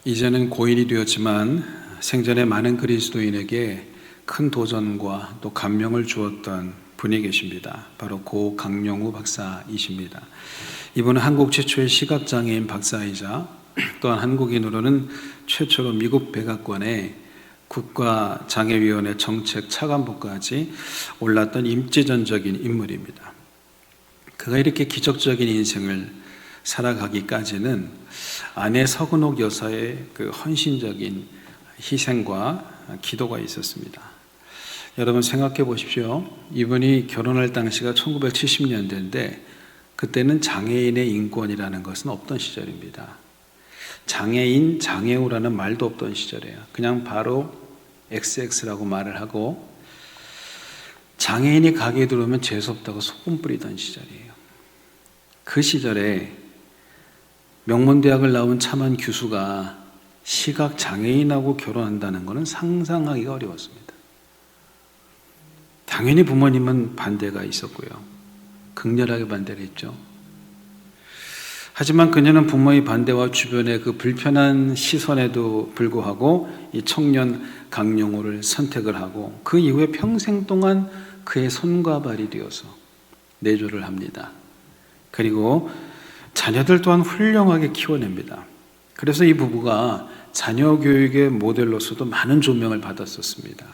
이제는 고인이 되었지만 생전에 많은 그리스도인에게 큰 도전과 또 감명을 주었던 분이 계십니다. 바로 고 강영우 박사이십니다. 이분은 한국 최초의 시각장애인 박사이자 또한 한국인으로는 최초로 미국 백악관의 국가장애위원회 정책 차관보까지 올랐던 임재전적인 인물입니다. 그가 이렇게 기적적인 인생을 살아가기까지는 아내 서근옥 여사의 그 헌신적인 희생과 기도가 있었습니다. 여러분 생각해 보십시오. 이분이 결혼할 당시가 1970년대인데 그때는 장애인의 인권이라는 것은 없던 시절입니다. 장애인, 장애우라는 말도 없던 시절이에요. 그냥 바로 XX라고 말을 하고 장애인이 가게에 들어오면 재수없다고 소금 뿌리던 시절이에요. 그 시절에 명문대학을 나온 참한 교수가 시각장애인하고 결혼한다는 것은 상상하기가 어려웠습니다. 당연히 부모님은 반대가 있었고요. 극렬하게 반대를 했죠. 하지만 그녀는 부모의 반대와 주변의 그 불편한 시선에도 불구하고 이 청년 강영우를 선택을 하고 그 이후에 평생 동안 그의 손과 발이 되어서 내조를 합니다. 그리고 자녀들 또한 훌륭하게 키워냅니다. 그래서 이 부부가 자녀 교육의 모델로서도 많은 조명을 받았었습니다.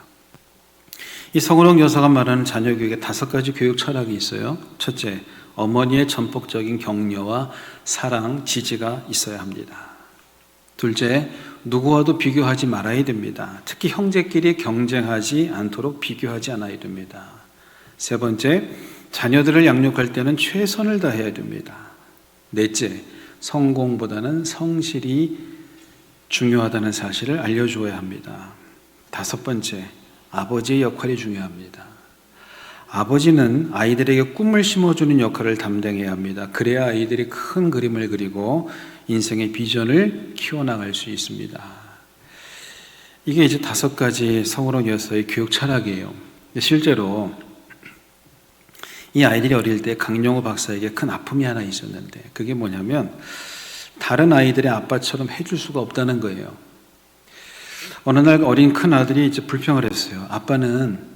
이 서근옥 여사가 말하는 자녀 교육에 5가지 교육 철학이 있어요. 첫째, 어머니의 전폭적인 격려와 사랑, 지지가 있어야 합니다. 둘째, 누구와도 비교하지 말아야 됩니다. 특히 형제끼리 경쟁하지 않도록 비교하지 않아야 됩니다. 세 번째, 자녀들을 양육할 때는 최선을 다해야 됩니다. 넷째, 성공보다는 성실이 중요하다는 사실을 알려주어야 합니다. 5번째, 아버지의 역할이 중요합니다. 아버지는 아이들에게 꿈을 심어주는 역할을 담당해야 합니다. 그래야 아이들이 큰 그림을 그리고 인생의 비전을 키워나갈 수 있습니다. 이게 이제 5가지 서근옥 여사의 교육 철학이에요. 실제로 이 아이들이 어릴 때 강영우 박사에게 큰 아픔이 하나 있었는데 그게 뭐냐면 다른 아이들의 아빠처럼 해줄 수가 없다는 거예요. 어느 날 어린 큰 아들이 이제 불평을 했어요. 아빠는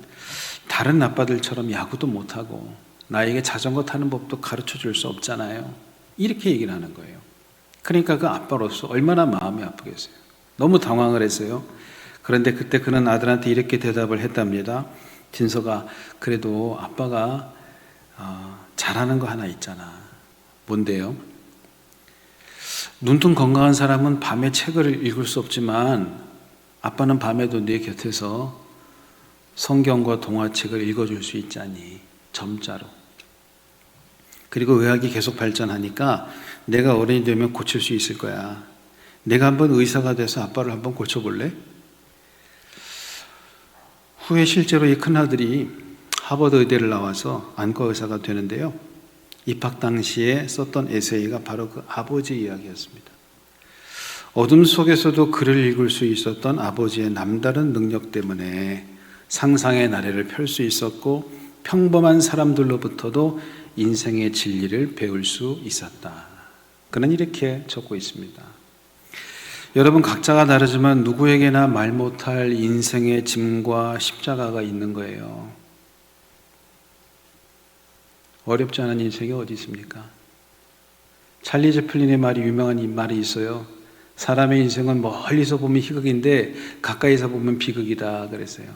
다른 아빠들처럼 야구도 못하고 나에게 자전거 타는 법도 가르쳐 줄 수 없잖아요. 이렇게 얘기를 하는 거예요. 그러니까 그 아빠로서 얼마나 마음이 아프겠어요. 너무 당황을 했어요. 그런데 그때 그는 아들한테 이렇게 대답을 했답니다. 진서가, 그래도 아빠가 잘하는 거 하나 있잖아. 뭔데요? 눈뜬 건강한 사람은 밤에 책을 읽을 수 없지만 아빠는 밤에도 내 곁에서 성경과 동화책을 읽어줄 수 있잖니. 점자로. 그리고 의학이 계속 발전하니까 내가 어른이 되면 고칠 수 있을 거야. 내가 한번 의사가 돼서 아빠를 한번 고쳐볼래? 후에 실제로 이 큰아들이 하버드 의대를 나와서 안과 의사가 되는데요. 입학 당시에 썼던 에세이가 바로 그 아버지 이야기였습니다. 어둠 속에서도 글을 읽을 수 있었던 아버지의 남다른 능력 때문에 상상의 나래를 펼 수 있었고 평범한 사람들로부터도 인생의 진리를 배울 수 있었다. 그는 이렇게 적고 있습니다. 여러분 각자가 다르지만 누구에게나 말 못할 인생의 짐과 십자가가 있는 거예요. 어렵지 않은 인생이 어디 있습니까? 찰리 채플린의 말이 유명한 말이 있어요. 사람의 인생은 멀리서 보면 희극인데 가까이서 보면 비극이다 그랬어요.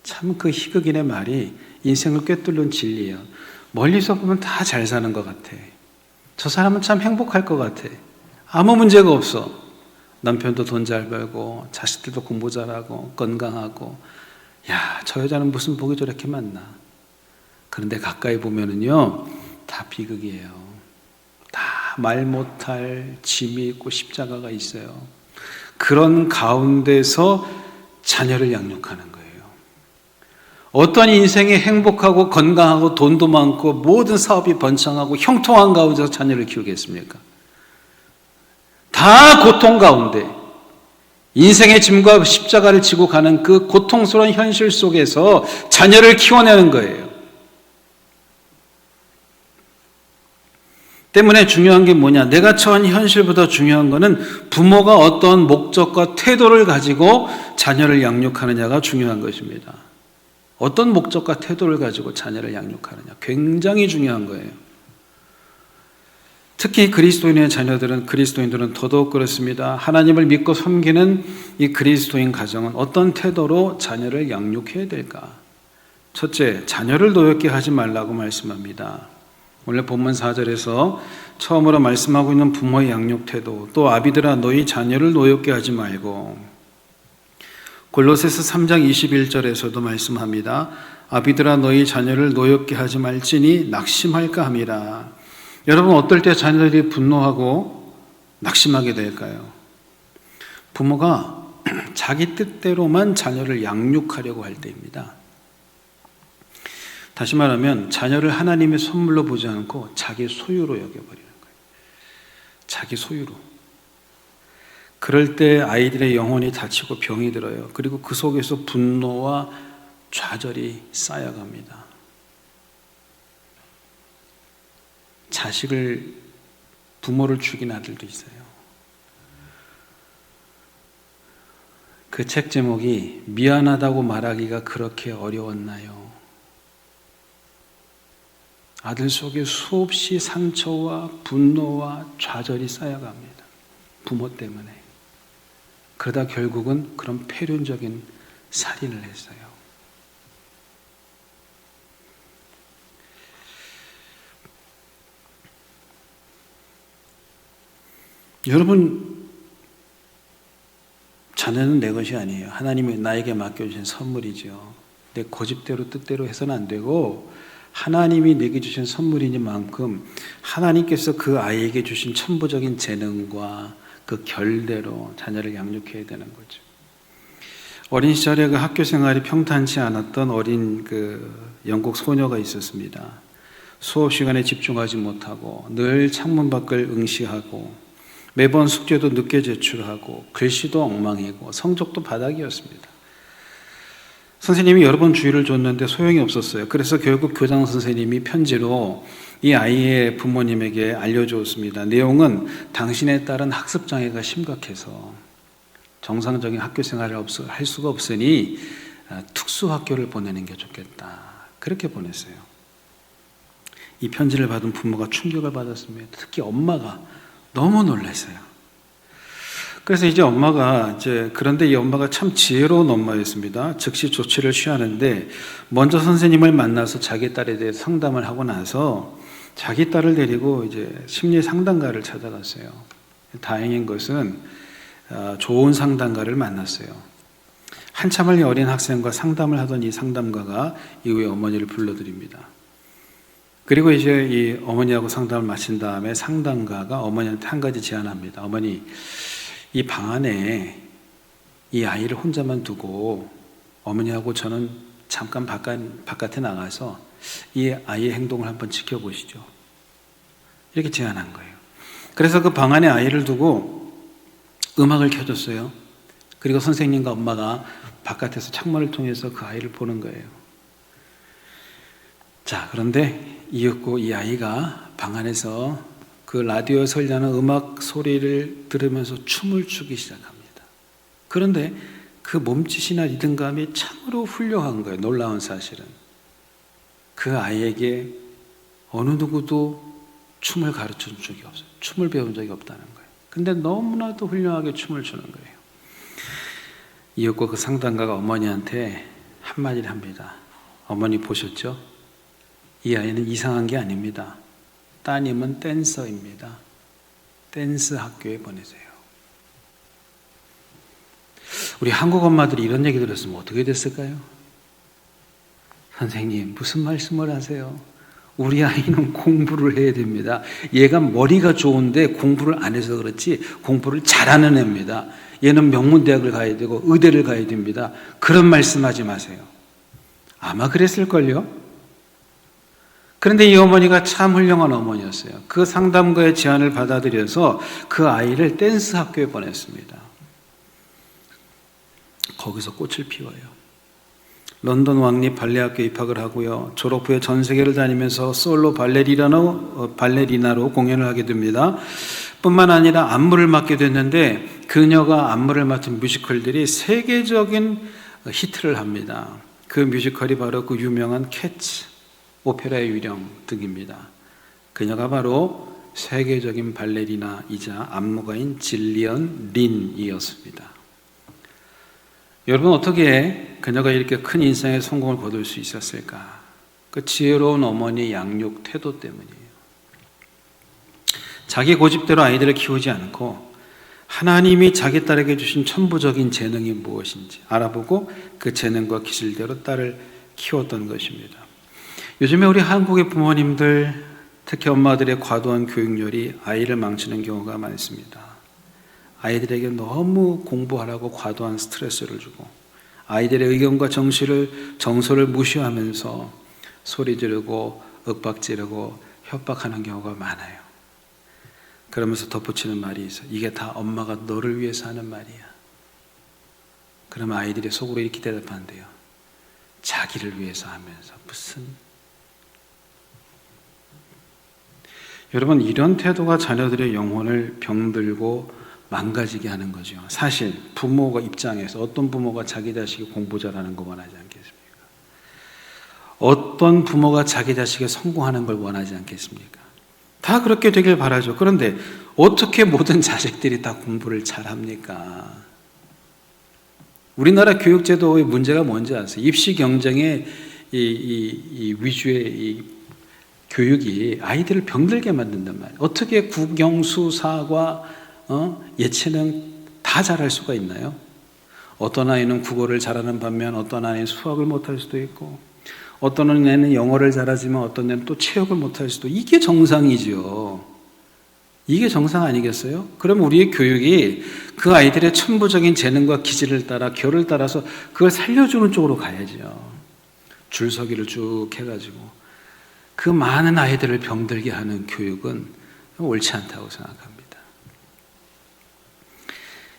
참 그 희극인의 말이 인생을 꿰뚫는 진리예요. 멀리서 보면 다 잘 사는 것 같아. 저 사람은 참 행복할 것 같아. 아무 문제가 없어. 남편도 돈 잘 벌고 자식들도 공부 잘하고 건강하고 야, 저 여자는 무슨 복이 저렇게 많나. 그런데 가까이 보면은요 다 비극이에요. 다 말 못할 짐이 있고 십자가가 있어요. 그런 가운데서 자녀를 양육하는 거예요. 어떤 인생이 행복하고 건강하고 돈도 많고 모든 사업이 번창하고 형통한 가운데서 자녀를 키우겠습니까? 다 고통 가운데 인생의 짐과 십자가를 지고 가는 그 고통스러운 현실 속에서 자녀를 키워내는 거예요. 때문에 중요한 게 뭐냐? 내가 처한 현실보다 중요한 거는 부모가 어떤 목적과 태도를 가지고 자녀를 양육하느냐가 중요한 것입니다. 어떤 목적과 태도를 가지고 자녀를 양육하느냐. 굉장히 중요한 거예요. 특히 그리스도인들은 더더욱 그렇습니다. 하나님을 믿고 섬기는 이 그리스도인 가정은 어떤 태도로 자녀를 양육해야 될까? 첫째, 자녀를 노엽게 하지 말라고 말씀합니다. 오늘 본문 4절에서 처음으로 말씀하고 있는 부모의 양육 태도, 또 아비들아 너희 자녀를 노엽게 하지 말고, 골로새서 3장 21절에서도 말씀합니다. 아비들아 너희 자녀를 노엽게 하지 말지니 낙심할까 함이라. 여러분, 어떨 때 자녀들이 분노하고 낙심하게 될까요? 부모가 자기 뜻대로만 자녀를 양육하려고 할 때입니다. 다시 말하면 자녀를 하나님의 선물로 보지 않고 자기 소유로 여겨버리는 거예요. 자기 소유로. 그럴 때 아이들의 영혼이 다치고 병이 들어요. 그리고 그 속에서 분노와 좌절이 쌓여갑니다. 부모를 죽인 아들도 있어요. 그 책 제목이 미안하다고 말하기가 그렇게 어려웠나요? 아들 속에 수없이 상처와 분노와 좌절이 쌓여갑니다. 부모 때문에. 그러다 결국은 그런 폐륜적인 살인을 했어요. 여러분, 자녀는 내 것이 아니에요. 하나님이 나에게 맡겨주신 선물이죠. 내 고집대로 뜻대로 해서는 안 되고 하나님이 내게 주신 선물이니만큼 하나님께서 그 아이에게 주신 천부적인 재능과 그 결대로 자녀를 양육해야 되는 거죠. 어린 시절에 그 학교 생활이 평탄치 않았던 어린 영국 소녀가 있었습니다. 수업 시간에 집중하지 못하고 늘 창문 밖을 응시하고 매번 숙제도 늦게 제출하고 글씨도 엉망이고 성적도 바닥이었습니다. 선생님이 여러 번 주의를 줬는데 소용이 없었어요. 그래서 결국 교장 선생님이 편지로 이 아이의 부모님에게 알려주었습니다. 내용은 당신의 딸은 학습장애가 심각해서 정상적인 학교 생활을 할 수가 없으니 특수학교를 보내는 게 좋겠다. 그렇게 보냈어요. 이 편지를 받은 부모가 충격을 받았습니다. 특히 엄마가 너무 놀랐어요. 그래서 그런데 이 엄마가 참 지혜로운 엄마였습니다. 즉시 조치를 취하는데 먼저 선생님을 만나서 자기 딸에 대해 상담을 하고 나서 자기 딸을 데리고 심리 상담가를 찾아갔어요. 다행인 것은 좋은 상담가를 만났어요. 한참을 어린 학생과 상담을 하던 이 상담가가 이후에 어머니를 불러드립니다. 그리고 이 어머니하고 상담을 마친 다음에 상담가가 어머니한테 한 가지 제안합니다. 어머니, 이 방 안에 이 아이를 혼자만 두고 어머니하고 저는 잠깐 바깥에 나가서 이 아이의 행동을 한번 지켜보시죠. 이렇게 제안한 거예요. 그래서 그 방 안에 아이를 두고 음악을 켜줬어요. 그리고 선생님과 엄마가 바깥에서 창문을 통해서 그 아이를 보는 거예요. 자, 그런데 이윽고 이 아이가 방 안에서 그 라디오에서 흘려나는 음악 소리를 들으면서 춤을 추기 시작합니다. 그런데 그 몸짓이나 리듬감이 참으로 훌륭한 거예요. 놀라운 사실은. 그 아이에게 어느 누구도 춤을 가르쳐준 적이 없어요. 춤을 배운 적이 없다는 거예요. 근데 너무나도 훌륭하게 춤을 추는 거예요. 이윽고 그 상담가가 어머니한테 한마디를 합니다. 어머니 보셨죠? 이 아이는 이상한 게 아닙니다. 따님은 댄서입니다. 댄스 학교에 보내세요. 우리 한국 엄마들이 이런 얘기 들었으면 어떻게 됐을까요? 선생님, 무슨 말씀을 하세요? 우리 아이는 공부를 해야 됩니다. 얘가 머리가 좋은데 공부를 안 해서 그렇지 공부를 잘하는 애입니다. 얘는 명문대학을 가야 되고 의대를 가야 됩니다. 그런 말씀하지 마세요. 아마 그랬을걸요? 그런데 이 어머니가 참 훌륭한 어머니였어요. 그 상담가의 제안을 받아들여서 그 아이를 댄스 학교에 보냈습니다. 거기서 꽃을 피워요. 런던 왕립 발레학교 입학을 하고요. 졸업 후에 전 세계를 다니면서 솔로 발레리나로 공연을 하게 됩니다. 뿐만 아니라 안무를 맡게 됐는데 그녀가 안무를 맡은 뮤지컬들이 세계적인 히트를 합니다. 그 뮤지컬이 바로 그 유명한 캐츠, 오페라의 유령 등입니다. 그녀가 바로 세계적인 발레리나이자 안무가인 질리언 린이었습니다. 여러분, 어떻게 그녀가 이렇게 큰 인생의 성공을 거둘 수 있었을까? 그 지혜로운 어머니의 양육 태도 때문이에요. 자기 고집대로 아이들을 키우지 않고 하나님이 자기 딸에게 주신 천부적인 재능이 무엇인지 알아보고 그 재능과 기질대로 딸을 키웠던 것입니다. 요즘에 우리 한국의 부모님들, 특히 엄마들의 과도한 교육열이 아이를 망치는 경우가 많습니다. 아이들에게 너무 공부하라고 과도한 스트레스를 주고 아이들의 의견과 정서를 무시하면서 소리 지르고 윽박 지르고 협박하는 경우가 많아요. 그러면서 덧붙이는 말이 있어요. 이게 다 엄마가 너를 위해서 하는 말이야. 그러면 아이들이 속으로 이렇게 대답한대요. 자기를 위해서 하면서 무슨. 여러분, 이런 태도가 자녀들의 영혼을 병들고 망가지게 하는 거죠. 사실 부모가 입장에서 어떤 부모가 자기 자식이 공부 잘하는 거 원하지 않겠습니까? 어떤 부모가 자기 자식이 성공하는 걸 원하지 않겠습니까? 다 그렇게 되길 바라죠. 그런데 어떻게 모든 자식들이 다 공부를 잘합니까? 우리나라 교육제도의 문제가 뭔지 아세요? 입시 경쟁의 이 위주의 이 교육이 아이들을 병들게 만든단 말이에요. 어떻게 국영수, 사과, 예체능 다 잘할 수가 있나요? 어떤 아이는 국어를 잘하는 반면 어떤 아이는 수학을 못할 수도 있고 어떤 애는 영어를 잘하지만 어떤 애는 또 체육을 못할 수도. 이게 정상이죠. 이게 정상 아니겠어요? 그럼 우리의 교육이 그 아이들의 천부적인 재능과 기질을 따라 결을 따라서 그걸 살려주는 쪽으로 가야죠. 줄서기를 쭉 해가지고 그 많은 아이들을 병들게 하는 교육은 옳지 않다고 생각합니다.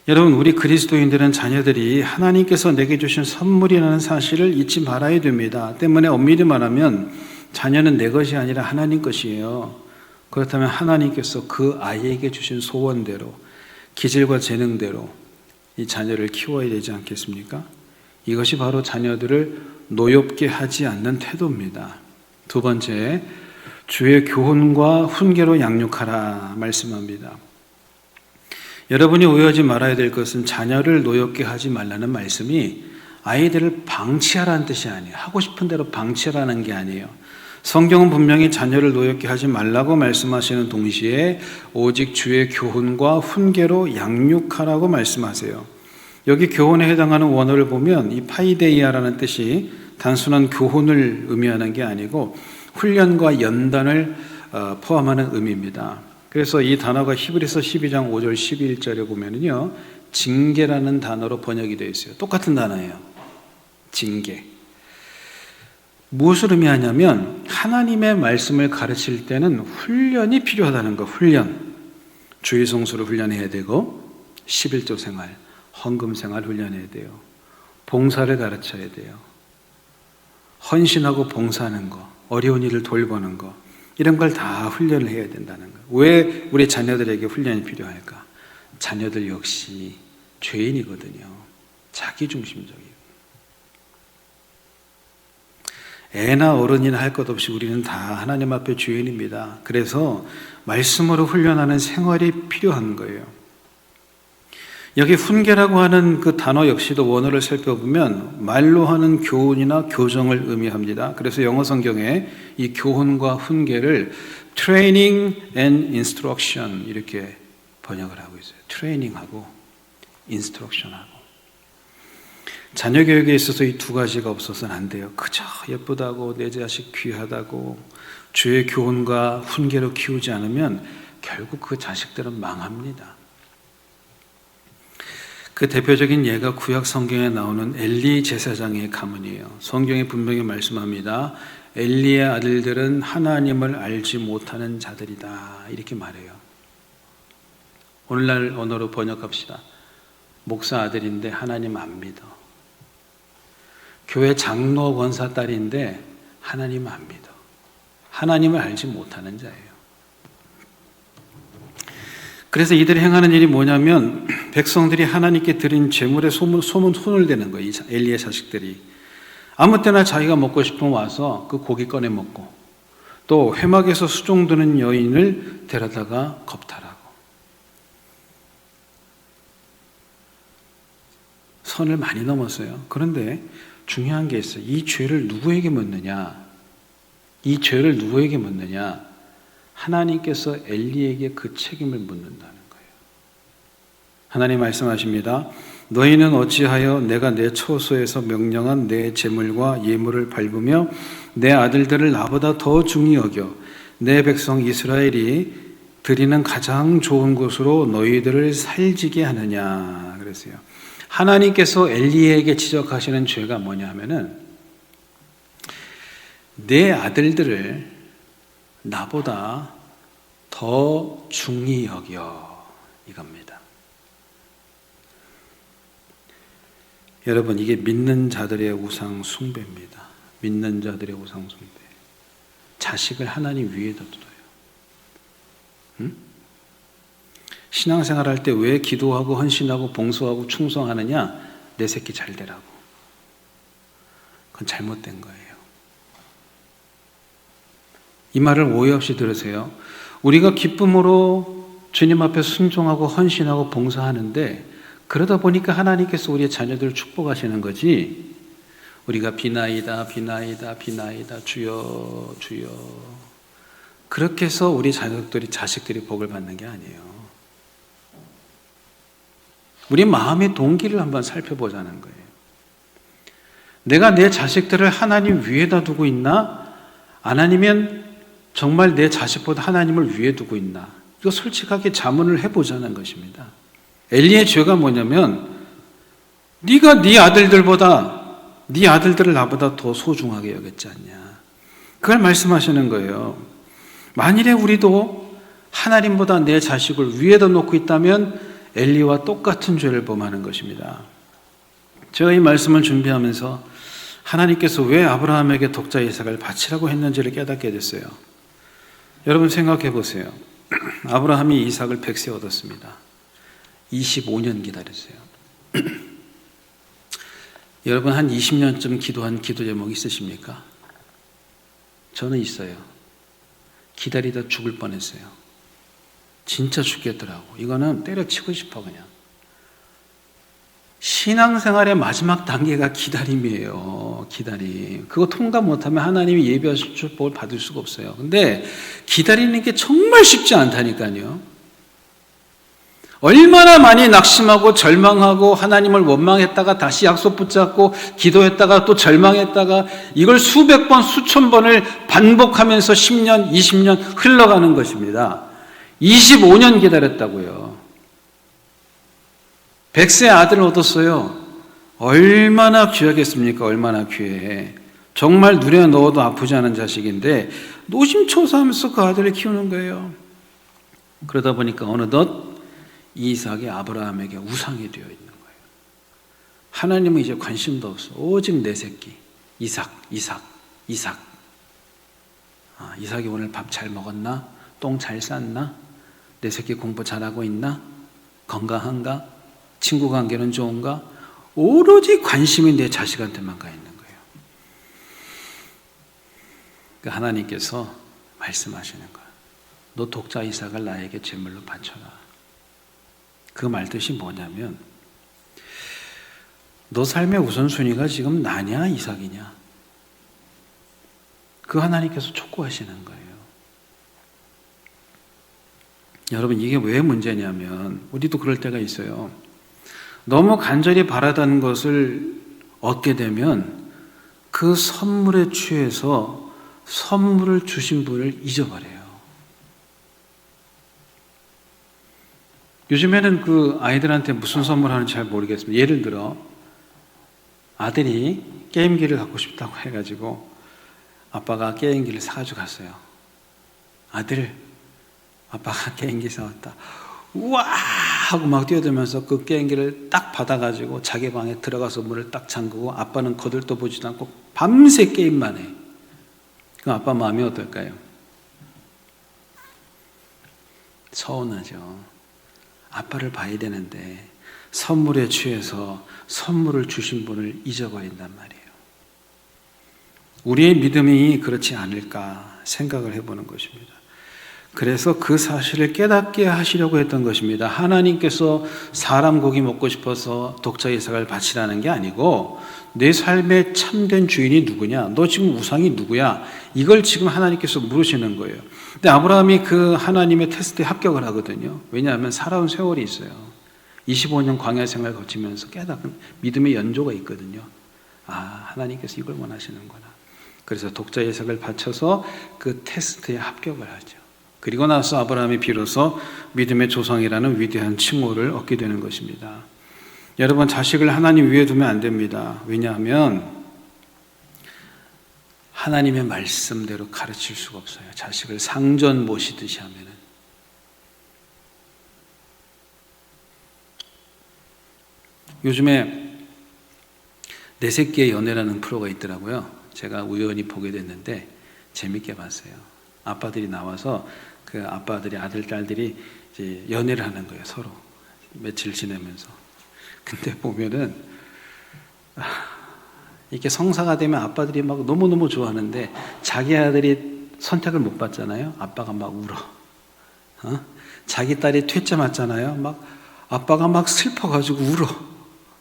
여러분, 우리 그리스도인들은 자녀들이 하나님께서 내게 주신 선물이라는 사실을 잊지 말아야 됩니다. 때문에 엄밀히 말하면 자녀는 내 것이 아니라 하나님 것이에요. 그렇다면 하나님께서 그 아이에게 주신 소원대로, 기질과 재능대로 이 자녀를 키워야 되지 않겠습니까? 이것이 바로 자녀들을 노엽게 하지 않는 태도입니다. 두 번째, 주의 교훈과 훈계로 양육하라 말씀합니다. 여러분이 오해하지 말아야 될 것은 자녀를 노엽게 하지 말라는 말씀이 아이들을 방치하라는 뜻이 아니에요. 하고 싶은 대로 방치하라는 게 아니에요. 성경은 분명히 자녀를 노엽게 하지 말라고 말씀하시는 동시에 오직 주의 교훈과 훈계로 양육하라고 말씀하세요. 여기 교훈에 해당하는 원어를 보면 이 파이데이아라는 뜻이 단순한 교훈을 의미하는 게 아니고 훈련과 연단을 포함하는 의미입니다. 그래서 이 단어가 히브리서 12장 5절 11절에 보면은요, 징계라는 단어로 번역이 되어 있어요. 똑같은 단어예요. 징계. 무엇을 의미하냐면 하나님의 말씀을 가르칠 때는 훈련이 필요하다는 거. 훈련. 주의 성수를 훈련해야 되고 11조 생활, 헌금 생활 훈련해야 돼요. 봉사를 가르쳐야 돼요. 헌신하고 봉사하는 거, 어려운 일을 돌보는 거, 이런 걸 다 훈련을 해야 된다는 거예요. 왜 우리 자녀들에게 훈련이 필요할까? 자녀들 역시 죄인이거든요. 자기중심적이고. 애나 어른이나 할 것 없이 우리는 다 하나님 앞에 죄인입니다. 그래서 말씀으로 훈련하는 생활이 필요한 거예요. 여기 훈계라고 하는 그 단어 역시도 원어를 살펴보면 말로 하는 교훈이나 교정을 의미합니다. 그래서 영어 성경에 이 교훈과 훈계를 training and instruction 이렇게 번역을 하고 있어요. 트레이닝하고 인스트럭션하고. 자녀 교육에 있어서 이 두 가지가 없어서는 안 돼요. 그저 예쁘다고 내 자식 귀하다고 주의 교훈과 훈계로 키우지 않으면 결국 그 자식들은 망합니다. 그 대표적인 예가 구약 성경에 나오는 엘리 제사장의 가문이에요. 성경에 분명히 말씀합니다. 엘리의 아들들은 하나님을 알지 못하는 자들이다. 이렇게 말해요. 오늘날 언어로 번역합시다. 목사 아들인데 하나님 안 믿어. 교회 장로 권사 딸인데 하나님을 안 믿어. 하나님을 알지 못하는 자예요. 그래서 이들이 행하는 일이 뭐냐면 백성들이 하나님께 드린 제물에 손을 대는 거예요. 엘리의 자식들이. 아무 때나 자기가 먹고 싶으면 와서 그 고기 꺼내 먹고, 또 회막에서 수종드는 여인을 데려다가 겁탈하고, 선을 많이 넘었어요. 그런데 중요한 게 있어요. 이 죄를 누구에게 묻느냐? 이 죄를 누구에게 묻느냐? 하나님께서 엘리에게 그 책임을 묻는다는 거예요. 하나님 말씀하십니다. 너희는 어찌하여 내가 내 처소에서 명령한 내 제물과 예물을 밟으며 내 아들들을 나보다 더 중히 여겨 내 백성 이스라엘이 드리는 가장 좋은 곳으로 너희들을 살지게 하느냐 그랬어요. 하나님께서 엘리에게 지적하시는 죄가 뭐냐 하면은 내 아들들을 나보다 더 중히 여겨 이겁니다. 여러분, 이게 믿는 자들의 우상 숭배입니다. 믿는 자들의 우상 숭배. 자식을 하나님 위에다 둬요. 응? 신앙생활 할 때 왜 기도하고 헌신하고 봉사하고 충성하느냐? 내 새끼 잘 되라고. 그건 잘못된 거예요. 이 말을 오해 없이 들으세요. 우리가 기쁨으로 주님 앞에 순종하고 헌신하고 봉사하는데 그러다 보니까 하나님께서 우리의 자녀들을 축복하시는 거지, 우리가 비나이다 주여 주여 그렇게 해서 우리 자식들이 복을 받는 게 아니에요. 우리 마음의 동기를 한번 살펴보자는 거예요. 내가 내 자식들을 하나님 위에다 두고 있나? 안 아니면 정말 내 자식보다 하나님을 위에 두고 있나? 이거 솔직하게 자문을 해보자는 것입니다. 엘리의 죄가 뭐냐면 네가 네 아들들을 나보다 더 소중하게 여겼지 않냐. 그걸 말씀하시는 거예요. 만일에 우리도 하나님보다 내 자식을 위에다 놓고 있다면 엘리와 똑같은 죄를 범하는 것입니다. 제가 이 말씀을 준비하면서 하나님께서 왜 아브라함에게 독자 이삭을 바치라고 했는지를 깨닫게 됐어요. 여러분 생각해 보세요. 아브라함이 이삭을 100세 얻었습니다. 25년 기다렸어요. 여러분 한 20년쯤 기도한 기도 제목 있으십니까? 저는 있어요. 기다리다 죽을 뻔했어요. 진짜 죽겠더라고. 이거는 때려치고 싶어 그냥. 신앙생활의 마지막 단계가 기다림이에요. 기다림. 그거 통과 못하면 하나님이 예비하실 축복을 받을 수가 없어요. 근데 기다리는 게 정말 쉽지 않다니까요. 얼마나 많이 낙심하고 절망하고 하나님을 원망했다가 다시 약속 붙잡고 기도했다가 또 절망했다가 이걸 수백 번 수천 번을 반복하면서 10년 20년 흘러가는 것입니다. 25년 기다렸다고요. 100세 아들을 얻었어요. 얼마나 귀하겠습니까? 얼마나 귀해. 정말 눈에 넣어도 아프지 않은 자식인데 노심초사하면서 그 아들을 키우는 거예요. 그러다 보니까 어느덧 이삭이 아브라함에게 우상이 되어 있는 거예요. 하나님은 이제 관심도 없어. 오직 내 새끼 이삭. 이삭이 오늘 밥 잘 먹었나? 똥 잘 쌌나? 내 새끼 공부 잘하고 있나? 건강한가? 친구 관계는 좋은가? 오로지 관심이 내 자식한테만 가 있는 거예요. 그러니까 하나님께서 말씀하시는 거예요. 너 독자 이삭을 나에게 제물로 바쳐라. 그 말뜻이 뭐냐면 너 삶의 우선순위가 지금 나냐 이삭이냐? 그 하나님께서 촉구하시는 거예요. 여러분 이게 왜 문제냐면 우리도 그럴 때가 있어요. 너무 간절히 바라던 것을 얻게 되면 그 선물에 취해서 선물을 주신 분을 잊어버려요. 요즘에는 그 아이들한테 무슨 선물하는지 잘 모르겠습니다. 예를 들어 아들이 게임기를 갖고 싶다고 해가지고 아빠가 게임기를 사가지고 갔어요. 아들, 아빠가 게임기 사왔다. 우와 하고 막 뛰어들면서 그 게임기를 딱 받아가지고 자기 방에 들어가서 문을 딱 잠그고 아빠는 거들떠보지도 않고 밤새 게임만 해. 그럼 아빠 마음이 어떨까요? 서운하죠. 아빠를 봐야 되는데 선물에 취해서 선물을 주신 분을 잊어버린단 말이에요. 우리의 믿음이 그렇지 않을까 생각을 해보는 것입니다. 그래서 그 사실을 깨닫게 하시려고 했던 것입니다. 하나님께서 사람 고기 먹고 싶어서 독자 이삭을 바치라는 게 아니고 내 삶의 참된 주인이 누구냐? 너 지금 우상이 누구야? 이걸 지금 하나님께서 물으시는 거예요. 근데 아브라함이 그 하나님의 테스트에 합격을 하거든요. 왜냐하면 살아온 세월이 있어요. 25년 광야 생활 거치면서 깨닫는 믿음의 연조가 있거든요. 아, 하나님께서 이걸 원하시는구나. 그래서 독자 이삭을 바쳐서 그 테스트에 합격을 하죠. 그리고 나서 아브라함이 비로소 믿음의 조상이라는 위대한 칭호를 얻게 되는 것입니다. 여러분, 자식을 하나님 위에 두면 안 됩니다. 왜냐하면 하나님의 말씀대로 가르칠 수가 없어요. 자식을 상전 모시듯이 하면은. 요즘에 내 새끼의 연애라는 프로가 있더라고요. 제가 우연히 보게 됐는데 재밌게 봤어요. 아빠들이 나와서 그 아빠들이 아들, 딸들이 이제 연애를 하는 거예요. 서로 며칠 지내면서. 근데 보면은 이렇게 성사가 되면 아빠들이 막 너무너무 좋아하는데 자기 아들이 선택을 못 받잖아요. 아빠가 막 울어. 자기 딸이 퇴짜 맞잖아요. 막 아빠가 막 슬퍼가지고 울어.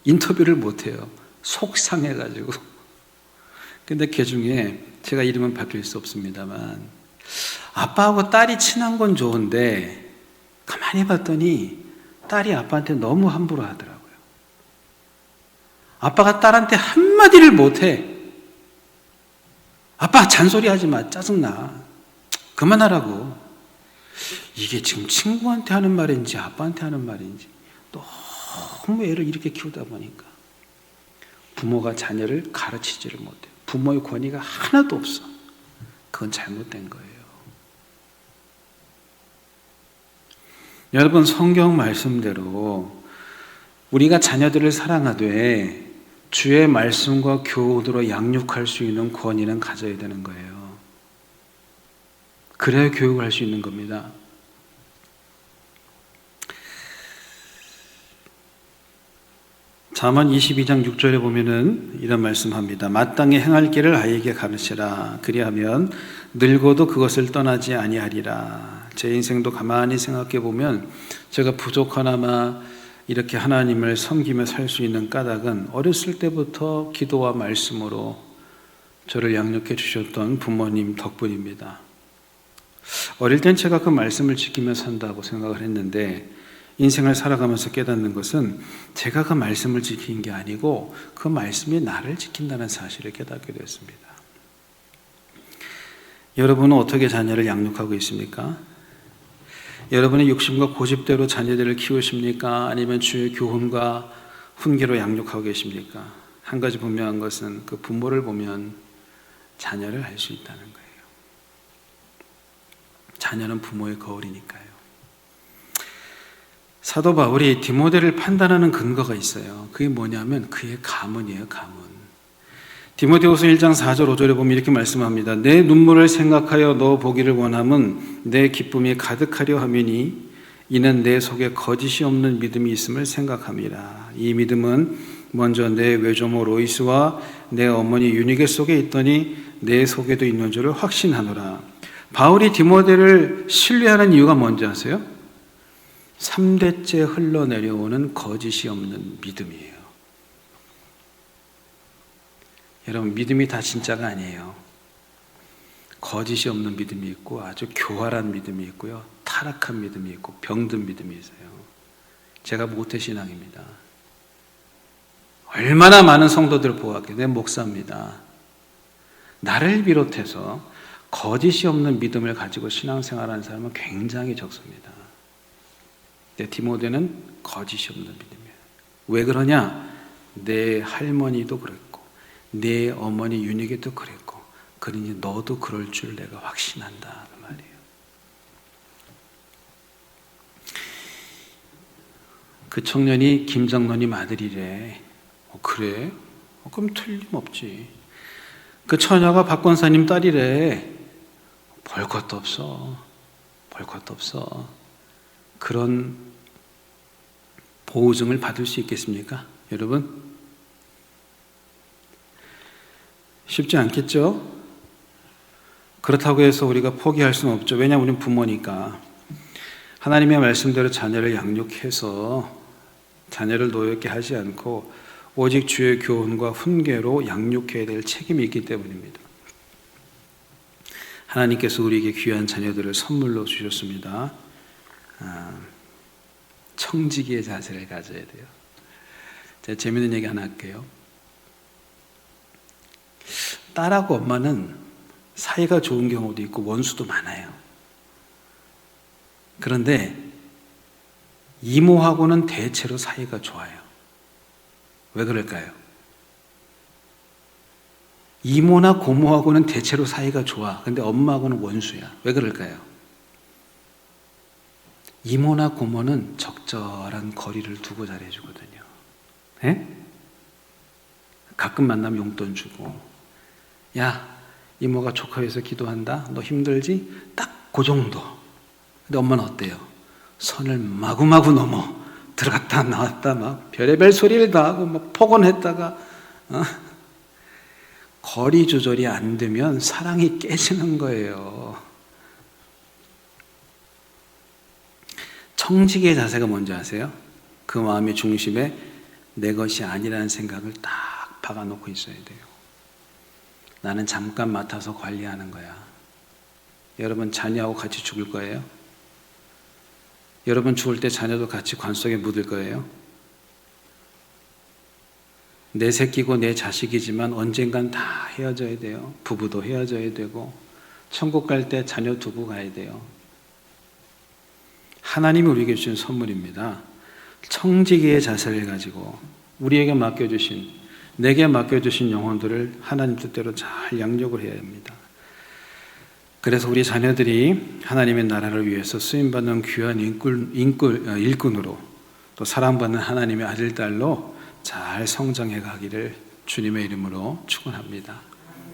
인터뷰를 못 해요. 속상해가지고. 근데 그 중에 제가 이름은 밝힐 수 없습니다만 아빠하고 딸이 친한 건 좋은데 가만히 봤더니 딸이 아빠한테 너무 함부로 하더라고요. 아빠가 딸한테 한마디를 못해. 아빠 잔소리하지 마. 짜증나. 그만하라고. 이게 지금 친구한테 하는 말인지 아빠한테 하는 말인지 너무 애를 이렇게 키우다 보니까 부모가 자녀를 가르치지를 못해요. 부모의 권위가 하나도 없어. 그건 잘못된 거예요. 여러분, 성경 말씀대로 우리가 자녀들을 사랑하되 주의 말씀과 교훈으로 양육할 수 있는 권위는 가져야 되는 거예요. 그래야 교육을 할 수 있는 겁니다. 잠언 22장 6절에 보면은 이런 말씀합니다. 마땅히 행할 길을 아이에게 가르치라. 그리하면 늙어도 그것을 떠나지 아니하리라. 제 인생도 가만히 생각해 보면 제가 부족하나마 이렇게 하나님을 섬기며 살 수 있는 까닭은 어렸을 때부터 기도와 말씀으로 저를 양육해 주셨던 부모님 덕분입니다. 어릴 땐 제가 그 말씀을 지키며 산다고 생각을 했는데 인생을 살아가면서 깨닫는 것은 제가 그 말씀을 지킨 게 아니고 그 말씀이 나를 지킨다는 사실을 깨닫게 되었습니다. 여러분은 어떻게 자녀를 양육하고 있습니까? 여러분의 욕심과 고집대로 자녀들을 키우십니까? 아니면 주의 교훈과 훈계로 양육하고 계십니까? 한 가지 분명한 것은 그 부모를 보면 자녀를 알 수 있다는 거예요. 자녀는 부모의 거울이니까요. 사도 바울이 디모데를 판단하는 근거가 있어요. 그게 뭐냐면 그의 가문이에요. 가문. 디모데후서 1장 4절 5절에 보면 이렇게 말씀합니다. 내 눈물을 생각하여 너 보기를 원함은 내 기쁨이 가득하려 함이니 이는 내 속에 거짓이 없는 믿음이 있음을 생각함이라. 이 믿음은 먼저 내 외조모 로이스와 내 어머니 유니게 속에 있더니 내 속에도 있는 줄을 확신하노라. 바울이 디모데를 신뢰하는 이유가 뭔지 아세요? 3대째 흘러내려오는 거짓이 없는 믿음이에요. 여러분, 믿음이 다 진짜가 아니에요. 거짓이 없는 믿음이 있고 아주 교활한 믿음이 있고요. 타락한 믿음이 있고 병든 믿음이 있어요. 제가 모태신앙입니다. 얼마나 많은 성도들을 보았게 내 목사입니다. 나를 비롯해서 거짓이 없는 믿음을 가지고 신앙생활하는 사람은 굉장히 적습니다. 근데 디모데는 거짓이 없는 믿음이에요. 왜 그러냐? 내 할머니도 그랬고 내 어머니 유니게도 그랬고 그러니 너도 그럴 줄 내가 확신한다 그 말이에요. 그 청년이 김장로님 아들이래. 그래? 그럼 틀림없지. 그 처녀가 박 권사님 딸이래. 볼 것도 없어. 볼 것도 없어. 그런 보호증을 받을 수 있겠습니까? 여러분? 쉽지 않겠죠? 그렇다고 해서 우리가 포기할 수는 없죠. 왜냐하면 우리는 부모니까. 하나님의 말씀대로 자녀를 양육해서 자녀를 노엽게 하지 않고 오직 주의 교훈과 훈계로 양육해야 될 책임이 있기 때문입니다. 하나님께서 우리에게 귀한 자녀들을 선물로 주셨습니다. 청지기의 자세를 가져야 돼요. 제가 재밌는 얘기 하나 할게요. 딸하고 엄마는 사이가 좋은 경우도 있고 원수도 많아요. 그런데 이모하고는 대체로 사이가 좋아요. 왜 그럴까요? 이모나 고모하고는 대체로 사이가 좋아. 근데 엄마하고는 원수야. 왜 그럴까요? 이모나 고모는 적절한 거리를 두고 잘해주거든요. 네? 가끔 만나면 용돈 주고, 야, 이모가 조카 위해서 기도한다. 너 힘들지? 딱 그 정도. 근데 엄마는 어때요? 선을 마구마구 넘어 들어갔다 나왔다 막 별의별 소리를 다 하고 막 폭언했다가 거리 조절이 안 되면 사랑이 깨지는 거예요. 청지기의 자세가 뭔지 아세요? 그 마음의 중심에 내 것이 아니라는 생각을 딱 박아놓고 있어야 돼요. 나는 잠깐 맡아서 관리하는 거야. 여러분 자녀하고 같이 죽을 거예요? 여러분 죽을 때 자녀도 같이 관 속에 묻을 거예요? 내 새끼고 내 자식이지만 언젠간 다 헤어져야 돼요. 부부도 헤어져야 되고 천국 갈 때 자녀 두고 가야 돼요. 하나님이 우리에게 주신 선물입니다. 청지기의 자세를 가지고 우리에게 맡겨주신, 내게 맡겨주신 영혼들을 하나님 뜻대로 잘 양육을 해야 합니다. 그래서 우리 자녀들이 하나님의 나라를 위해서 쓰임받는 귀한 일꾼으로 또 사랑받는 하나님의 아들, 딸로 잘 성장해 가기를 주님의 이름으로 축원합니다.